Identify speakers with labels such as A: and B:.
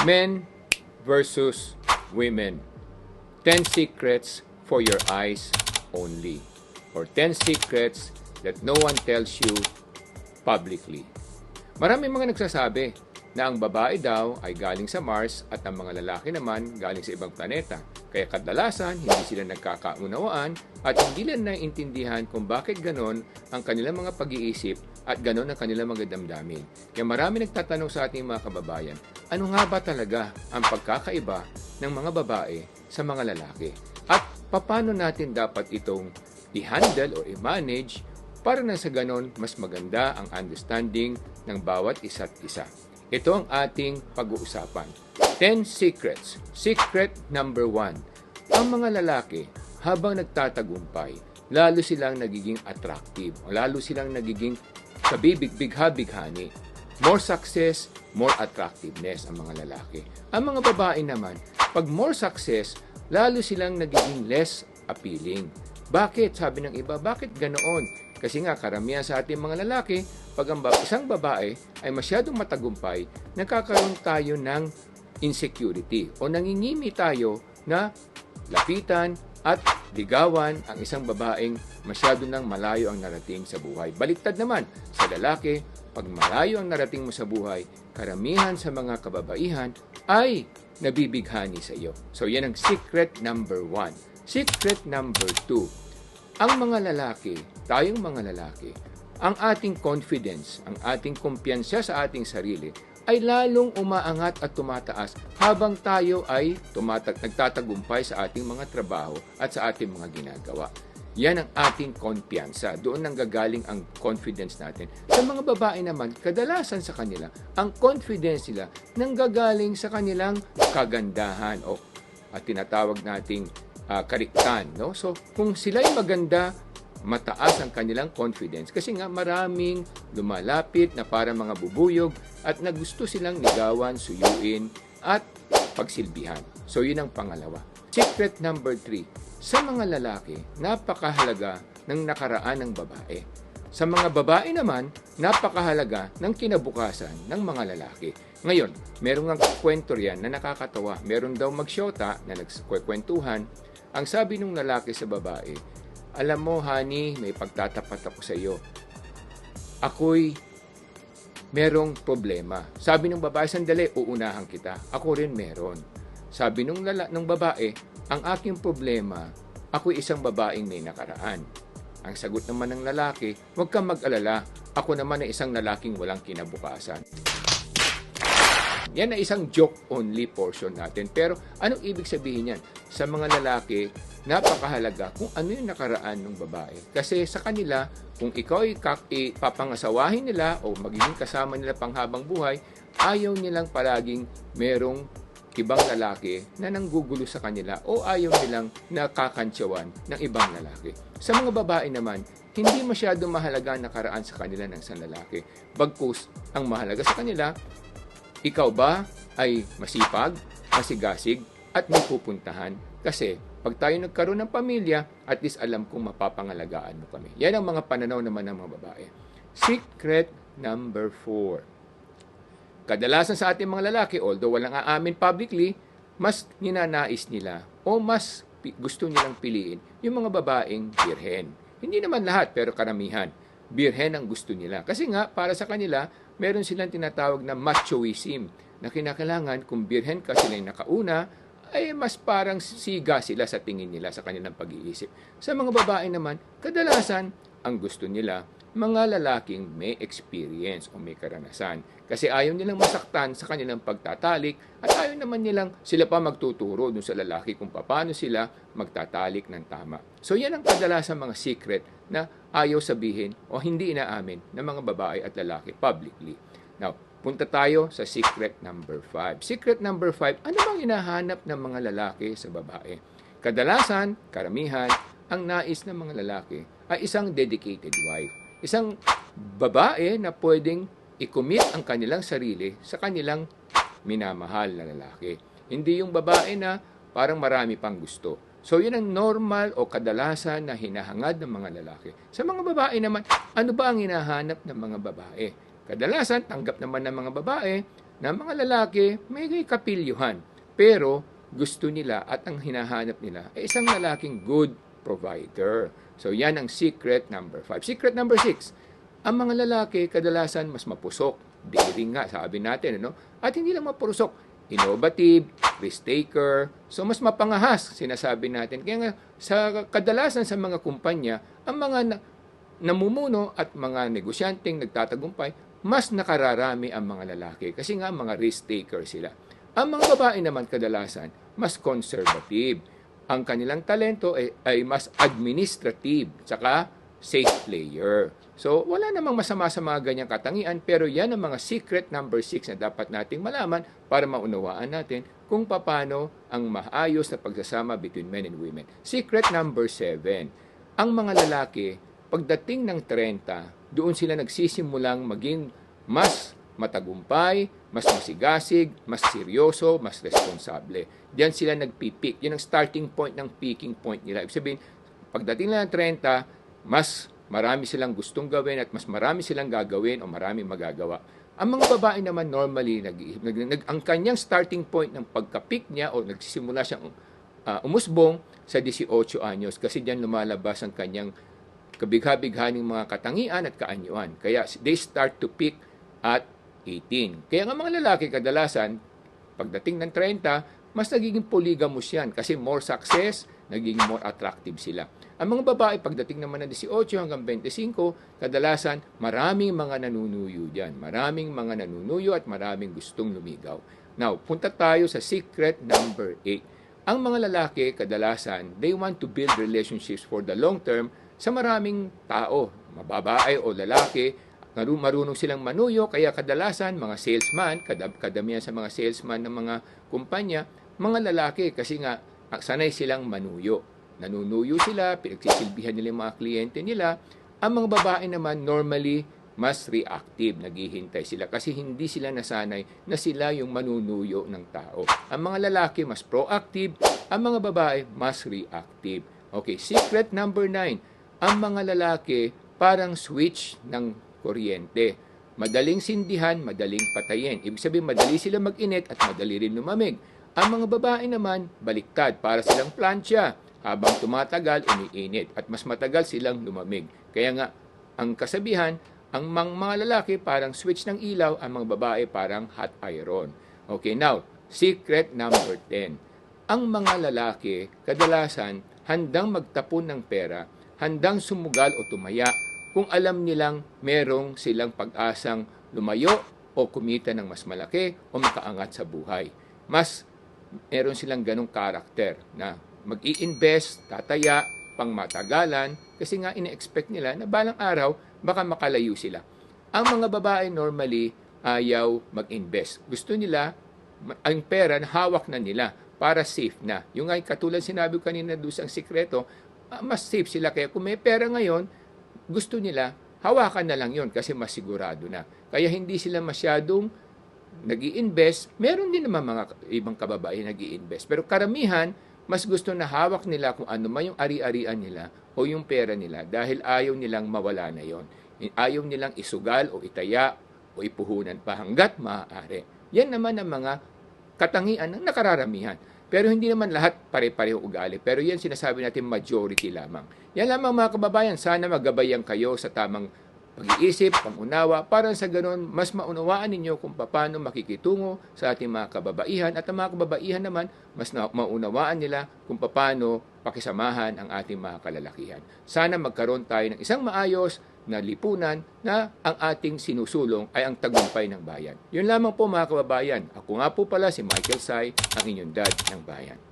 A: Men versus women. 10 secrets for your eyes only. Or 10 secrets that no one tells you publicly. Maraming mga nagsasabi na ang babae daw ay galing sa Mars at ang mga lalaki naman galing sa ibang planeta. Kaya kadalasan, hindi sila nagkakaunawaan at hindi nila naiintindihan kung bakit ganon ang kanilang mga pag-iisip at ganon ang kanilang mga damdamin. Kaya marami nagtatanong sa ating mga kababayan, ano nga ba talaga ang pagkakaiba ng mga babae sa mga lalaki? At paano natin dapat itong i-handle o i-manage para na sa ganon mas maganda ang understanding ng bawat isa't isa. Ito ang ating pag-uusapan. 10 secrets. Secret number 1. Ang mga lalaki, habang nagtatagumpay, lalo silang nagiging attractive. Lalo silang nagiging kabibig-bighani. More success, more attractiveness ang mga lalaki. Ang mga babae naman, pag more success, lalo silang nagiging less appealing. Bakit? Sabi ng iba, bakit ganoon? Kasi nga, karamihan sa ating mga lalaki, pag ang isang babae ay masyadong matagumpay, nagkakaroon tayo ng insecurity o nangingimi tayo na lapitan at ligawan ang isang babaeng masyado nang malayo ang narating sa buhay. Baliktad naman, sa lalaki, pag malayo ang narating mo sa buhay, karamihan sa mga kababaihan ay nabibighani sa iyo. So yan ang secret number 1. Secret number 2. Ang mga lalaki, tayong mga lalaki, ang ating confidence, ang ating kumpiyansa sa ating sarili ay lalong umaangat at tumataas habang tayo ay nagtatagumpay sa ating mga trabaho at sa ating mga ginagawa. Yan ang ating kumpiyansa. Doon nanggagaling ang confidence natin. Sa mga babae naman, kadalasan sa kanila, ang confidence nila nanggagaling sa kanilang kagandahan o tinatawag nating kariktan. No? So, kung sila'y maganda, mataas ang kanilang confidence kasi nga maraming lumalapit na para mga bubuyog at nagusto silang ligawan, suyuin at pagsilbihan. So yun ang pangalawa. Secret number 3. Sa mga lalaki, napakahalaga ng nakaraan ng babae. Sa mga babae naman, napakahalaga ng kinabukasan ng mga lalaki. Ngayon, meron ng kwento riyan na nakakatawa. Meron daw magsyota na nagkukwentuhan. Ang sabi ng lalaki sa babae, alam mo, honey, may pagtatapat ako sa iyo. Ako'y merong problema. Sabi ng babae, sandali, uunahan kita. Ako rin meron. Sabi ng babae, ang aking problema, ako'y isang babaeng may nakaraan. Ang sagot naman ng lalaki, huwag kang mag-alala. Ako naman ay isang lalaking walang kinabukasan. Yan ay isang joke-only portion natin. Pero anong ibig sabihin yan? Sa mga lalaki, napakahalaga kung ano yung nakaraan ng babae. Kasi sa kanila, kung ikaw ay papangasawahin nila o magiging kasama nila panghabang buhay, ayaw nilang palaging merong ibang lalaki na nanggugulo sa kanila o ayaw nilang nakakantsawan ng ibang lalaki. Sa mga babae naman, hindi masyadong mahalaga ang nakaraan sa kanila ng isang lalaki. Bagkus, ang mahalaga sa kanila, ikaw ba ay masipag, masigasig, at may pupuntahan? Kasi pag tayo nagkaroon ng pamilya, at least alam kong mapapangalagaan mo kami. Yan ang mga pananaw naman ng mga babae. Secret number 4. Kadalasan sa ating mga lalaki, although walang aamin publicly, mas ninanais nila o mas gusto nilang piliin yung mga babaeng birhen. Hindi naman lahat, pero karamihan. Birhen ang gusto nila. Kasi nga, para sa kanila, meron silang tinatawag na machoism na kinakailangan kung birhen ka sila yung nakauna, ay mas parang siga sila sa tingin nila sa kanilang pag-iisip. Sa mga babae naman, kadalasan ang gusto nila mga lalaking may experience o may karanasan. Kasi ayaw nilang masaktan sa kanilang pagtatalik at ayaw naman nilang sila pa magtuturo dun sa lalaki kung paano sila magtatalik ng tama. So yan ang kadalasan mga secret na ayaw sabihin o hindi inaamin ng mga babae at lalaki publicly. Now, punta tayo sa secret number 5. Secret number 5, ano bang hinahanap ng mga lalaki sa babae? Kadalasan, karamihan, ang nais ng mga lalaki ay isang dedicated wife. Isang babae na pwedeng i-commit ang kanilang sarili sa kanilang minamahal na lalaki. Hindi yung babae na parang marami pang gusto. So, yun ang normal o kadalasan na hinahangad ng mga lalaki. Sa mga babae naman, ano ba ang hinahanap ng mga babae? Kadalasan, tanggap naman ng mga babae na mga lalaki may kapilyuhan. Pero gusto nila at ang hinahanap nila ay isang lalaking good provider. So yan ang secret number 5. Secret number 6, ang mga lalaki kadalasan mas mapusok. Daring nga, sabi natin, ano? At hindi lang mapusok, innovative, risk taker, so mas mapangahas, sinasabi natin. Kaya nga, sa kadalasan sa mga kumpanya, ang mga namumuno at mga negosyanteng nagtatagumpay, mas nakararami ang mga lalaki kasi nga mga risk taker sila. Ang mga babae naman kadalasan, mas conservative. Ang kanilang talento ay mas administrative, tsaka safe player. So, wala namang masama sa mga ganyang katangian, pero yan ang mga secret number 6 na dapat nating malaman para maunawaan natin kung paano ang maayos na pagsasama between men and women. Secret number 7, ang mga lalaki, pagdating ng 30, doon sila nagsisimulang maging mas matagumpay, mas masigasig, mas seryoso, mas responsable. Diyan sila nagpipik. Yan ang starting point ng peaking point nila. Ibig sabihin, pagdating nila ng 30, mas marami silang gustong gawin at mas marami silang gagawin o maraming magagawa. Ang mga babae naman normally, ang kanyang starting point ng pagka-peak niya o nagsisimula siyang umusbong sa 18 anyos kasi diyan lumalabas ang kanyang kabigha-bighaning mga katangian at kaanyuan. Kaya they start to peak at 18. Kaya nga mga lalaki kadalasan, pagdating ng 30, mas nagiging polygamous yan kasi more success, nagiging more attractive sila. Ang mga babae, pagdating naman ng 18 hanggang 25, kadalasan maraming mga nanunuyo dyan. Maraming mga nanunuyo at maraming gustong lumigaw. Now, punta tayo sa secret number 8. Ang mga lalaki, kadalasan, they want to build relationships for the long term sa maraming tao, mababae o lalaki. Marunong silang manuyo, kaya kadalasan mga salesman, kadamihan sa mga salesman ng mga kumpanya, mga lalaki kasi nga sanay silang manuyo. Nanunuyo sila, pinagsisilbihan nila yung mga kliyente nila. Ang mga babae naman normally mas reactive, naghihintay sila kasi hindi sila nasanay na sila yung manunuyo ng tao. Ang mga lalaki mas proactive, ang mga babae mas reactive. Okay, secret number 9. Ang mga lalaki parang switch ng kuryente. Madaling sindihan, madaling patayin. Ibig sabihin, madali sila mag-init at madali rin lumamig. Ang mga babae naman, baliktad, para silang plancha. Habang tumatagal, umiinit at mas matagal silang lumamig. Kaya nga, ang kasabihan, ang mga lalaki parang switch ng ilaw, ang mga babae parang hot iron. Okay, now, secret number 10. Ang mga lalaki, kadalasan, handang magtapon ng pera, handang sumugal o tumaya kung alam nilang merong silang pag-asang lumayo o kumita ng mas malaki o makaangat sa buhay. Mas meron silang ganong karakter na mag-i-invest, tataya, pang matagalan, kasi nga ina-expect nila na balang araw baka makalayo sila. Ang mga babae normally ayaw mag-invest. Gusto nila ang pera na hawak na nila para safe na. Yung ay katulad sinabi ko kanina doon sa sikreto, mas safe sila. Kaya kung may pera ngayon, gusto nila, hawakan na lang yon kasi mas sigurado na. Kaya hindi sila masyadong nag-i-invest. Meron din naman mga ibang kababae nag-i-invest. Pero karamihan, mas gusto na hawak nila kung ano man yung ari-arian nila o yung pera nila dahil ayaw nilang mawala na yon. Ayaw nilang isugal o itaya o ipuhunan pa hanggat maaari. Yan naman ang mga katangian ng nakararamihan. Pero hindi naman lahat pare-pareho ugali. Pero yan sinasabi natin majority lamang. Yan lamang mga kababayan, sana magabayan kayo sa tamang pag-iisip, pangunawa, para sa ganun, mas maunawaan ninyo kung paano makikitungo sa ating mga kababaihan at ang mga kababaihan naman, mas maunawaan nila kung paano pakisamahan ang ating mga kalalakihan. Sana magkaroon tayo ng isang maayos na lipunan na ang ating sinusulong ay ang tagumpay ng bayan. Yun lamang po mga kababayan. Ako nga po pala si Michael Sai, ang inyong dad ng bayan.